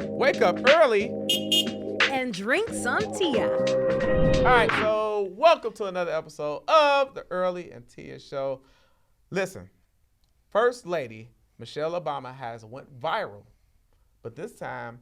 Wake up early. And drink some Tia. All right, so welcome to another episode of the Early and Tia Show. Listen, First Lady Michelle Obama has went viral, but this time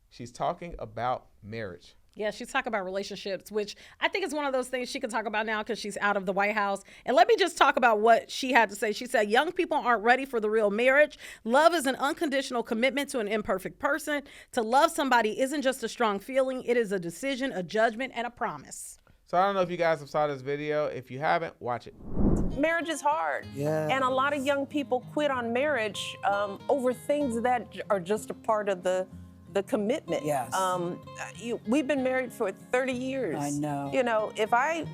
she's talking about marriage. Yeah, she's talking about relationships, which I think is one of those things she can talk about now because she's out of the White House. And let me just talk about what she had to say. She said, young people aren't ready for the real marriage. Love is an unconditional commitment to an imperfect person. To love somebody isn't just a strong feeling. It is a decision, a judgment, and a promise. So I don't know if you guys have saw this video. If you haven't, watch it. Marriage is hard. Yeah. And a lot of young people quit on marriage over things that are just a part of the commitment. Yes. We've been married for 30 years. I know. You know, if I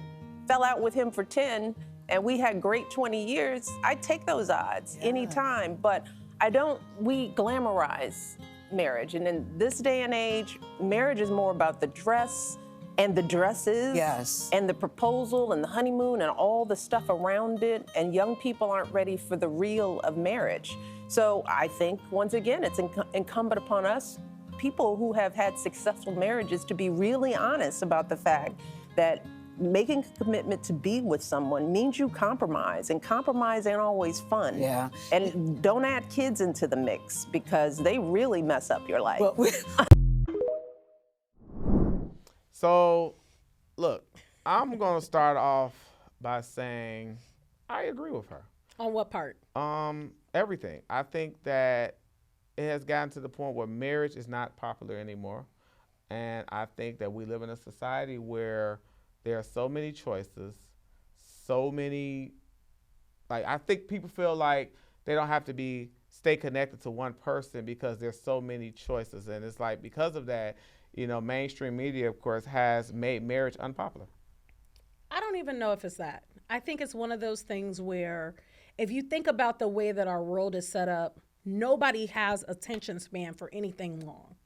fell out with him for 10 and we had great 20 years, I'd take those odds anytime. But we glamorize marriage. And in this day and age, marriage is more about the dress and the dresses. Yes. And the proposal and the honeymoon and all the stuff around it. And young people aren't ready for the real of marriage. So I think, once again, it's incumbent upon us, people who have had successful marriages, to be really honest about the fact that making a commitment to be with someone means you compromise, and compromise ain't always fun. Yeah. And don't add kids into the mix because they really mess up your life. Well, So, look, I'm going to start off by saying I agree with her. On what part? Everything. I think that it has gotten to the point where marriage is not popular anymore. And I think that we live in a society where there are so many choices, I think people feel like they don't have to stay connected to one person because there's so many choices. And it's like, because of that, mainstream media, of course, has made marriage unpopular. I don't even know if it's that. I think it's one of those things where if you think about the way that our world is set up, nobody has attention span for anything long.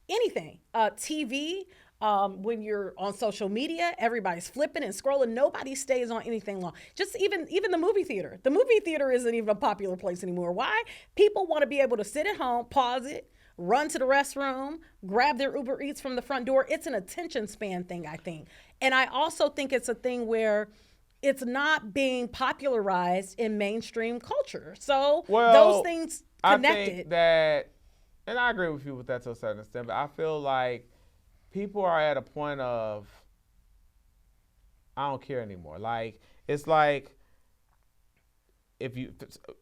Anything. TV, when you're on social media, everybody's flipping and scrolling. Nobody stays on anything long. Just even the movie theater. The movie theater isn't even a popular place anymore. Why? People want to be able to sit at home, pause it, run to the restroom, grab their Uber Eats from the front door. It's an attention span thing, I think. And I also think it's a thing where it's not being popularized in mainstream culture. So those things connected. I think that, and I agree with you with that to a certain extent, but I feel like people are at a point of, I don't care anymore. Like, it's like,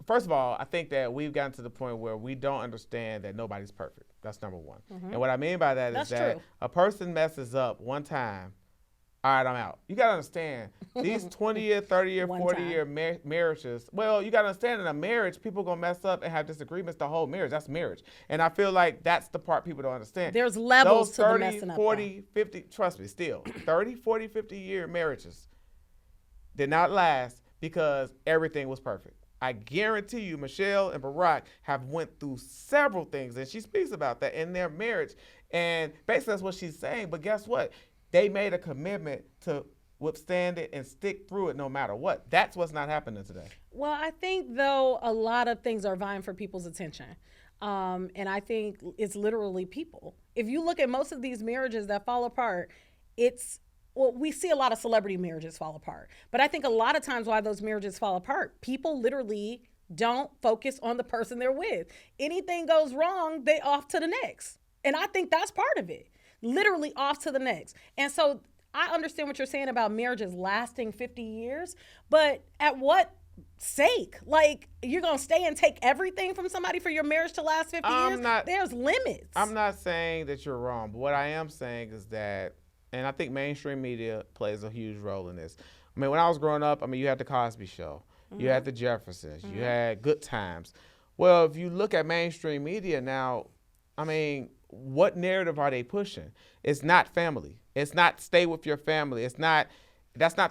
first of all, I think that we've gotten to the point where we don't understand that nobody's perfect. That's number one. Mm-hmm. And what I mean by that is that a person messes up one time, all right, I'm out. You got to understand, these 20-year, 30-year, 40-year marriages, well, you got to understand, in a marriage, people going to mess up and have disagreements the whole marriage. That's marriage. And I feel like that's the part people don't understand. There's levels to the 30, messing up. 40, 50, trust me, still, 30, 40, 50-year marriages did not last because everything was perfect. I guarantee you, Michelle and Barack have went through several things, and she speaks about that in their marriage. And basically that's what she's saying. But guess what? They made a commitment to withstand it and stick through it no matter what. That's what's not happening today. Well, I think, though, a lot of things are vying for people's attention. And I think it's literally people. If you look at most of these marriages that fall apart, we see a lot of celebrity marriages fall apart. But I think a lot of times why those marriages fall apart, people literally don't focus on the person they're with. Anything goes wrong, they off to the next. And I think that's part of it. Literally off to the next. And so I understand what you're saying about marriages lasting 50 years, but at what sake? Like, you're going to stay and take everything from somebody for your marriage to last 50 years? There's limits. I'm not saying that you're wrong, but what I am saying is that, and I think mainstream media plays a huge role in this. I mean, when I was growing up, you had the Cosby Show, you had the Jeffersons, you had Good Times. Well, if you look at mainstream media now, what narrative are they pushing? It's not family. It's not stay with your family. That's not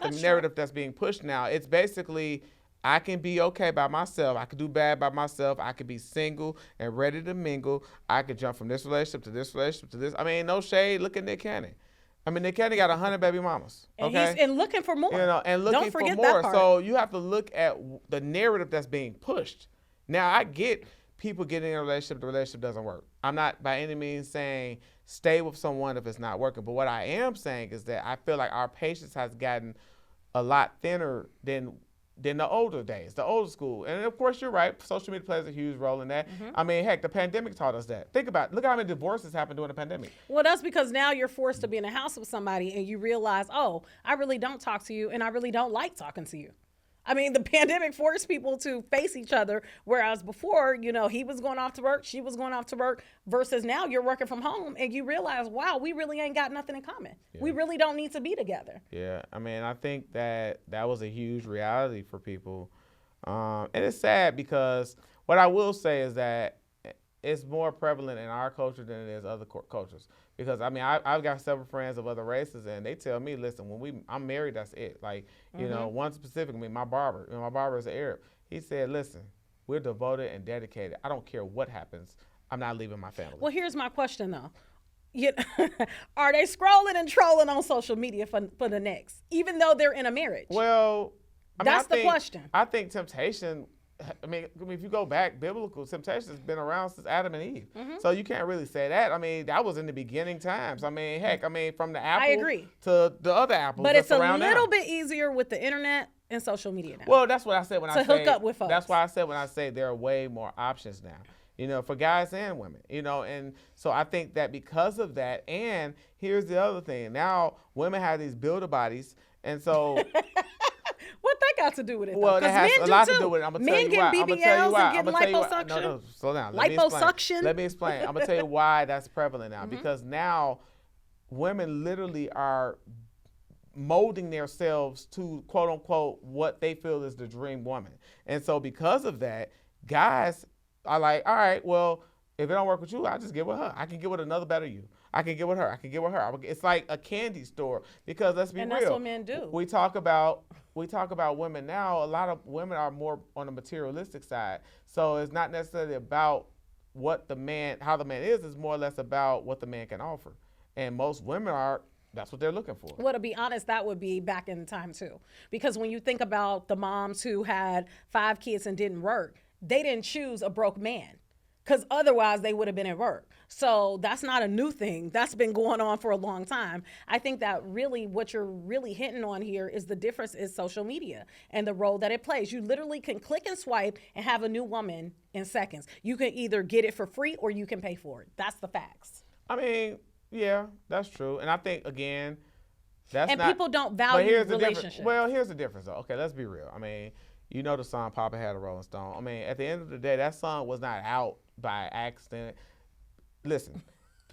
the narrative that's being pushed now. It's basically, I can be okay by myself. I can do bad by myself. I could be single and ready to mingle. I could jump from this relationship to this relationship to this. No shade. Look at Nick Cannon. Nick Cannon got 100 baby mamas. Okay? And looking for more. And looking for more. So you have to look at the narrative that's being pushed. Now, I get people getting in a relationship, the relationship doesn't work. I'm not by any means saying stay with someone if it's not working. But what I am saying is that I feel like our patience has gotten a lot thinner than the older days, the older school. And of course, you're right. Social media plays a huge role in that. I mean, heck, the pandemic taught us that. Think about it. Look at how many divorces happened during the pandemic. Well, that's because now you're forced to be in a house with somebody and you realize, oh, I really don't talk to you and I really don't like talking to you. I mean, the pandemic forced people to face each other, whereas before, you know, he was going off to work, she was going off to work, versus now you're working from home and you realize, wow, we really ain't got nothing in common. Yeah. We really don't need to be together. Yeah, I mean, I think that was a huge reality for people. And it's sad because what I will say is that it's more prevalent in our culture than it is other cultures. Because I mean, I've got several friends of other races, and they tell me, listen, when I'm married, that's it. Like, you know, one specifically, my barber is an Arab. He said, listen, we're devoted and dedicated. I don't care what happens. I'm not leaving my family. Well, here's my question though. Are they scrolling and trolling on social media for the next, even though they're in a marriage? Well, that's the question. I think temptation. I mean, if you go back, biblical temptation has been around since Adam and Eve. So you can't really say that. I mean, that was in the beginning times. I mean, heck, from the apple I agree. to the other apples. But it's a little now. bit easier with the internet and social media now. Well, that's what I said when I say hook up with folks. That's why I said when I say there are way more options now. You know, for guys and women. You know, and so I think that because of that, and here's the other thing. Now women have these builder bodies, and so. What that got to do with it? Well, that has a lot to do with it. I'm Men gonna tell you why. BBLs and getting liposuction. No, slow down. Liposuction. Let me explain. I'm gonna tell you why that's prevalent now. Because now, women literally are molding themselves to quote unquote what they feel is the dream woman, and so because of that, guys are like, all right, well, if it don't work with you, I'll just get with her. I can get with another better you. I can get with her. I can get with her. It's like a candy store because let's be real. And that's what men do. We talk about women now. A lot of women are more on the materialistic side. So it's not necessarily about how the man is. It's more or less about what the man can offer. And most women that's what they're looking for. Well, to be honest, that would be back in time too. Because when you think about the moms who had 5 kids and didn't work, they didn't choose a broke man. Because otherwise they would have been at work. So that's not a new thing. That's been going on for a long time. I think that really what you're really hitting on here is the difference is social media and the role that it plays. You literally can click and swipe and have a new woman in seconds. You can either get it for free or you can pay for it. That's the facts. I mean, yeah, that's true. And I think, again, people don't value relationships. Well, here's the difference, though. Okay, let's be real. I mean, you know the song Papa Had a Rolling Stone. I mean, at the end of the day, that song was not out by accident. Listen,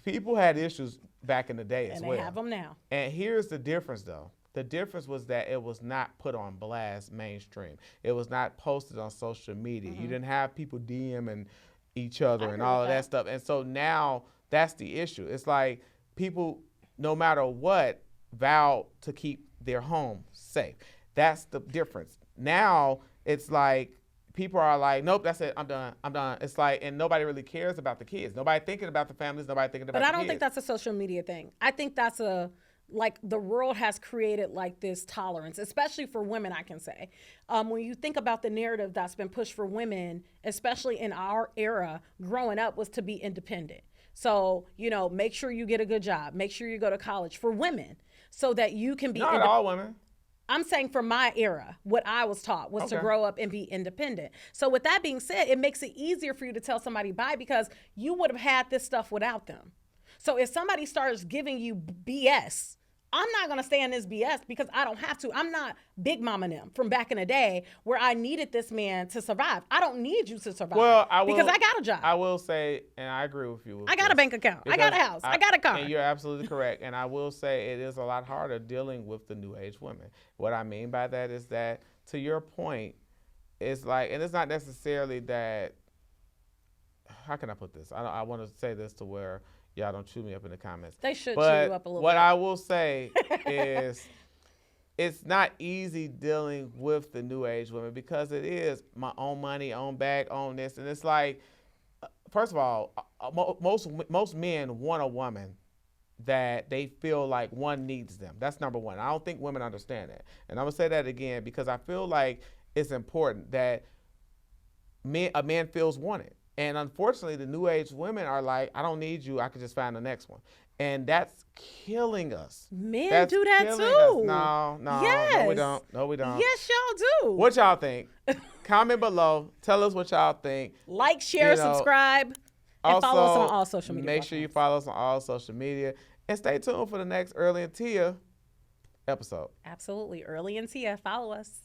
people had issues back in the day as well. And they have them now. And here's the difference, though. The difference was that it was not put on blast mainstream. It was not posted on social media. You didn't have people DMing each other and all of that stuff. And so now that's the issue. It's like people, no matter what, vow to keep their home safe. That's the difference. Now it's like people are like, nope, that's it, I'm done. It's like, and nobody really cares about the kids. Nobody thinking about the families. Nobody thinking about the kids. But I don't think that's a social media thing. I think that's like the world has created like this tolerance, especially for women, I can say. When you think about the narrative that's been pushed for women, especially in our era, growing up was to be independent. So, you know, make sure you get a good job. Make sure you go to college for women so that you can be Not all women. I'm saying for my era, what I was taught was to grow up and be independent. So with that being said, it makes it easier for you to tell somebody bye because you would have had this stuff without them. So if somebody starts giving you BS, I'm not going to stay in this BS because I don't have to. I'm not Big Mama them from back in the day where I needed this man to survive. I don't need you to survive because I got a job. I will say, and I agree with you. I got a bank account. I got a house. I got a car. And you're absolutely correct. And I will say it is a lot harder dealing with the new age women. What I mean by that is that, to your point, it's like, and it's not necessarily that, how can I put this? I want to say this to where y'all don't chew me up in the comments. They should chew you up a little bit. What I will say is it's not easy dealing with the new age women because it is my own money, own bag, own this. And it's like, first of all, most men want a woman that they feel like one needs them. That's number one. I don't think women understand that. And I'm going to say that again because I feel like it's important that a man feels wanted. And unfortunately, the new age women are like, I don't need you. I could just find the next one. And that's killing us. Men That's do that killing too. us. No, no, no, we Yes. don't. No, we don't. Yes, y'all do. What y'all think? Comment below. Tell us what y'all think. Like, share, You know, subscribe, and follow us on all social media. Make sure you platforms. follow us on all social media. And stay tuned for the next Early and Tia episode. Absolutely. Early and Tia, follow us.